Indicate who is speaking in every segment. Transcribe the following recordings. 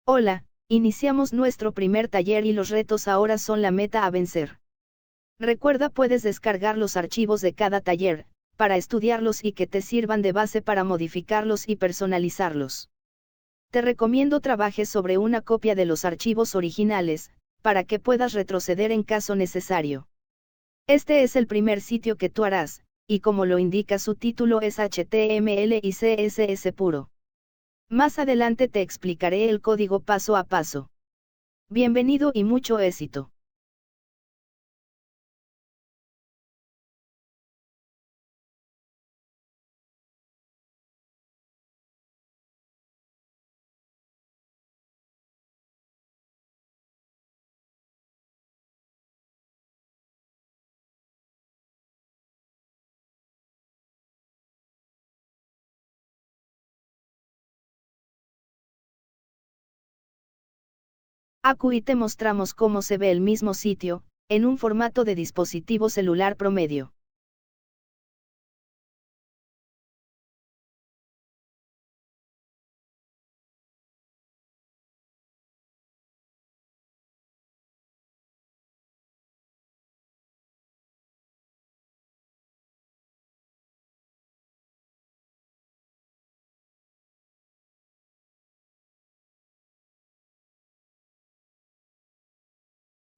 Speaker 1: Hola, iniciamos nuestro primer taller y los retos ahora son la meta a vencer. Recuerda, puedes descargar los archivos de cada taller, para estudiarlos y que te sirvan de base para modificarlos y personalizarlos. Te recomiendo trabajes sobre una copia de los archivos originales, para que puedas retroceder en caso necesario. Este es el primer sitio que tú harás, y como lo indica su título es HTML y CSS puro. Más adelante te explicaré el código paso a paso. Bienvenido y mucho éxito. Aquí te mostramos cómo se ve el mismo sitio, en un formato de dispositivo celular promedio.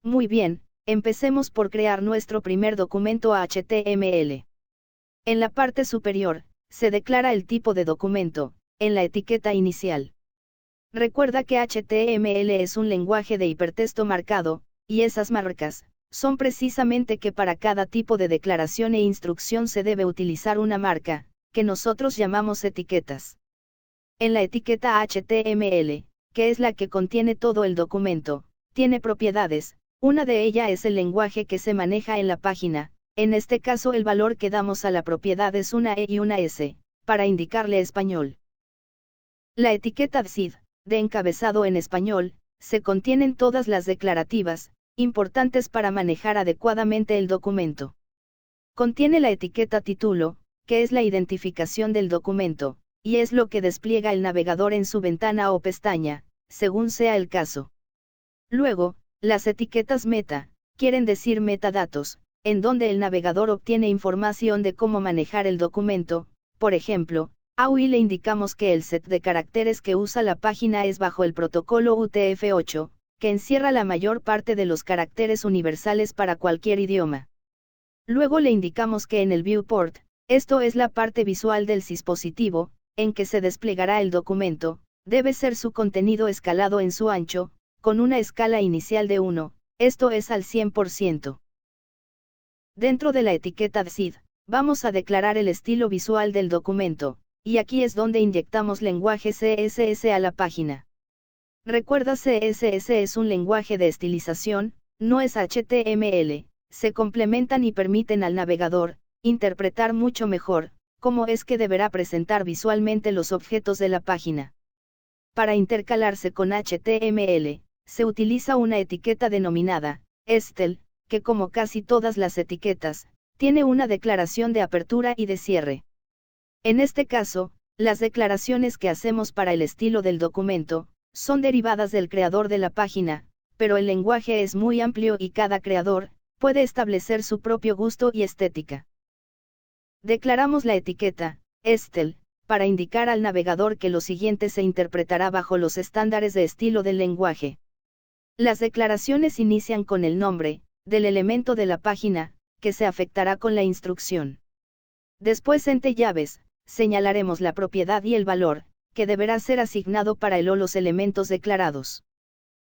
Speaker 1: Muy bien, empecemos por crear nuestro primer documento HTML. En la parte superior, se declara el tipo de documento, en la etiqueta inicial. Recuerda que HTML es un lenguaje de hipertexto marcado, y esas marcas, son precisamente que para cada tipo de declaración e instrucción se debe utilizar una marca, que nosotros llamamos etiquetas. En la etiqueta HTML, que es la que contiene todo el documento, tiene propiedades, una de ellas es el lenguaje que se maneja en la página, en este caso el valor que damos a la propiedad es una E y una S, para indicarle español. La etiqueta DCID, de encabezado en español, se contienen todas las declarativas, importantes para manejar adecuadamente el documento. Contiene la etiqueta título, que es la identificación del documento, y es lo que despliega el navegador en su ventana o pestaña, según sea el caso. Luego, las etiquetas meta, quieren decir metadatos, en donde el navegador obtiene información de cómo manejar el documento, por ejemplo, a UI le indicamos que el set de caracteres que usa la página es bajo el protocolo UTF-8, que encierra la mayor parte de los caracteres universales para cualquier idioma. Luego le indicamos que en el viewport, esto es la parte visual del dispositivo, en que se desplegará el documento, debe ser su contenido escalado en su ancho, con una escala inicial de 1, esto es al 100%. Dentro de la etiqueta DCID, vamos a declarar el estilo visual del documento, y aquí es donde inyectamos lenguaje CSS a la página. Recuerda, CSS es un lenguaje de estilización, no es HTML, se complementan y permiten al navegador interpretar mucho mejor cómo es que deberá presentar visualmente los objetos de la página. Para intercalarse con HTML, se utiliza una etiqueta denominada Style, que como casi todas las etiquetas, tiene una declaración de apertura y de cierre. En este caso, las declaraciones que hacemos para el estilo del documento, son derivadas del creador de la página, pero el lenguaje es muy amplio y cada creador puede establecer su propio gusto y estética. Declaramos la etiqueta Style, para indicar al navegador que lo siguiente se interpretará bajo los estándares de estilo del lenguaje. Las declaraciones inician con el nombre del elemento de la página, que se afectará con la instrucción. Después, entre llaves, señalaremos la propiedad y el valor, que deberá ser asignado para el o los elementos declarados.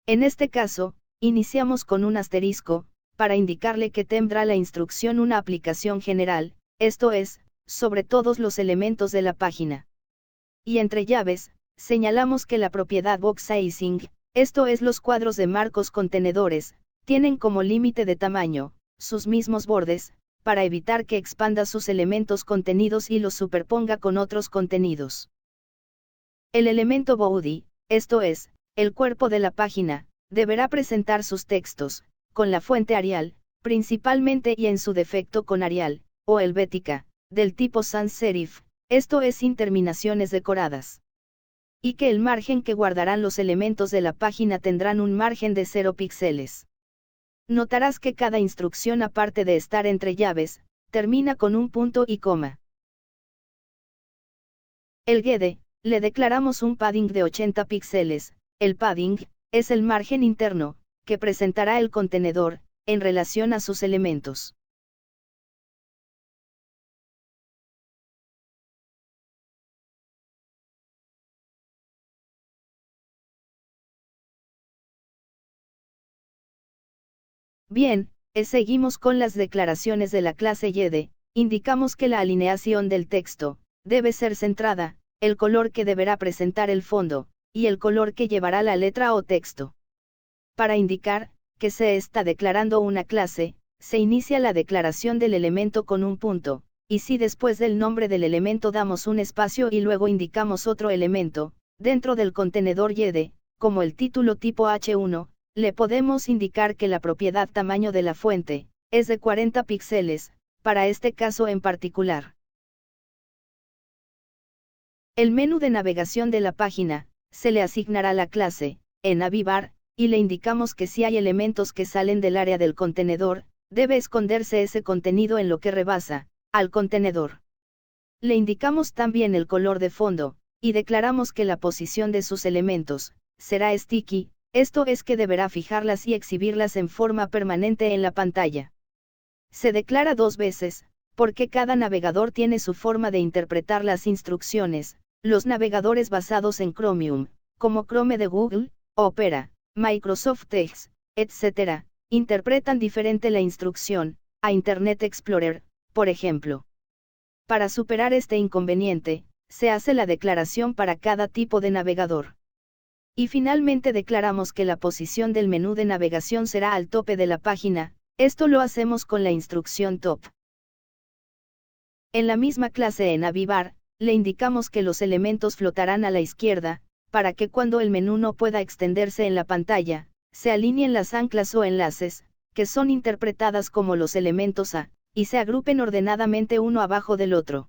Speaker 1: En este caso, iniciamos con un asterisco, para indicarle que tendrá la instrucción una aplicación general, esto es, sobre todos los elementos de la página. Y entre llaves, señalamos que la propiedad box sizing, esto es los cuadros de marcos contenedores, tienen como límite de tamaño, sus mismos bordes, para evitar que expanda sus elementos contenidos y los superponga con otros contenidos. El elemento body, esto es, el cuerpo de la página, deberá presentar sus textos, con la fuente Arial, principalmente y en su defecto con Arial, o helvética, del tipo sans serif, esto es sin terminaciones decoradas. y que el margen que guardarán los elementos de la página tendrán un margen de 0 píxeles. Notarás que cada instrucción, aparte de estar entre llaves, termina con un punto y coma. El GEDE, le declaramos un padding de 80 píxeles. El padding es el margen interno que presentará el contenedor en relación a sus elementos. Bien, seguimos con las declaraciones de la clase GEDE. Indicamos que la alineación del texto debe ser centrada, el color que deberá presentar el fondo, y el color que llevará la letra o texto. Para indicar que se está declarando una clase, se inicia la declaración del elemento con un punto, y si después del nombre del elemento damos un espacio y luego indicamos otro elemento, dentro del contenedor GEDE, como el título tipo H1, le podemos indicar que la propiedad tamaño de la fuente es de 40 píxeles, para este caso en particular. El menú de navegación de la página se le asignará la clase en Navibar, y le indicamos que si hay elementos que salen del área del contenedor, debe esconderse ese contenido en lo que rebasa al contenedor. Le indicamos también el color de fondo, y declaramos que la posición de sus elementos será sticky, esto es que deberá fijarlas y exhibirlas en forma permanente en la pantalla. Se declara dos veces, porque cada navegador tiene su forma de interpretar las instrucciones. Los navegadores basados en Chromium, como Chrome de Google, Opera, Microsoft Edge, etc., interpretan diferente la instrucción a Internet Explorer, por ejemplo. Para superar este inconveniente, se hace la declaración para cada tipo de navegador. Y finalmente declaramos que la posición del menú de navegación será al tope de la página. Esto lo hacemos con la instrucción top. En la misma clase en Navibar, le indicamos que los elementos flotarán a la izquierda, para que cuando el menú no pueda extenderse en la pantalla, se alineen las anclas o enlaces, que son interpretadas como los elementos A, y se agrupen ordenadamente uno abajo del otro.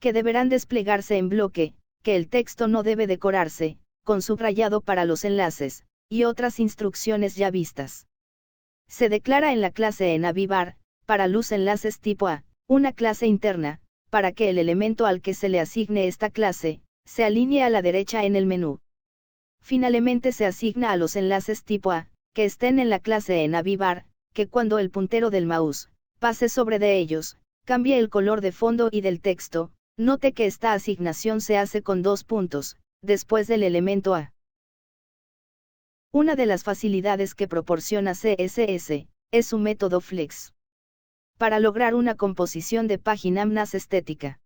Speaker 1: Que deberán desplegarse en bloque, que el texto no debe decorarse, con subrayado para los enlaces, y otras instrucciones ya vistas. Se declara en la clase en Navibar, para los enlaces tipo A, una clase interna, para que el elemento al que se le asigne esta clase, se alinee a la derecha en el menú. Finalmente se asigna a los enlaces tipo A, que estén en la clase en Navibar, que cuando el puntero del mouse pase sobre de ellos, cambie el color de fondo y del texto. Note que esta asignación se hace con dos puntos, después del elemento A. Una de las facilidades que proporciona CSS, es su método Flex. Para lograr una composición de página más estética.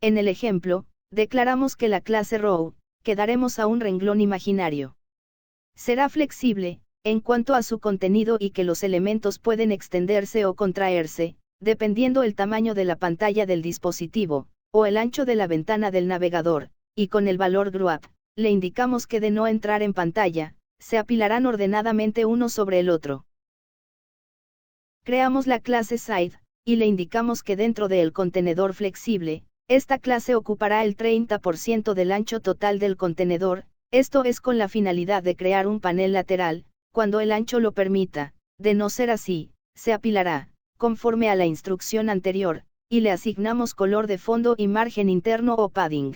Speaker 1: En el ejemplo, declaramos que la clase Row, que daremos a un renglón imaginario. Será flexible, en cuanto a su contenido y que los elementos pueden extenderse o contraerse, dependiendo el tamaño de la pantalla del dispositivo, o el ancho de la ventana del navegador, y con el valor GRUAP, le indicamos que de no entrar en pantalla, se apilarán ordenadamente uno sobre el otro. Creamos la clase Side, y le indicamos que dentro del contenedor flexible, esta clase ocupará el 30% del ancho total del contenedor, esto es con la finalidad de crear un panel lateral, cuando el ancho lo permita. De no ser así, se apilará, conforme a la instrucción anterior, y le asignamos color de fondo y margen interno o padding.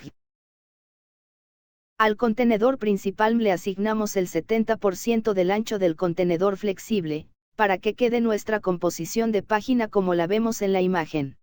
Speaker 1: Al contenedor principal le asignamos el 70% del ancho del contenedor flexible, para que quede nuestra composición de página como la vemos en la imagen.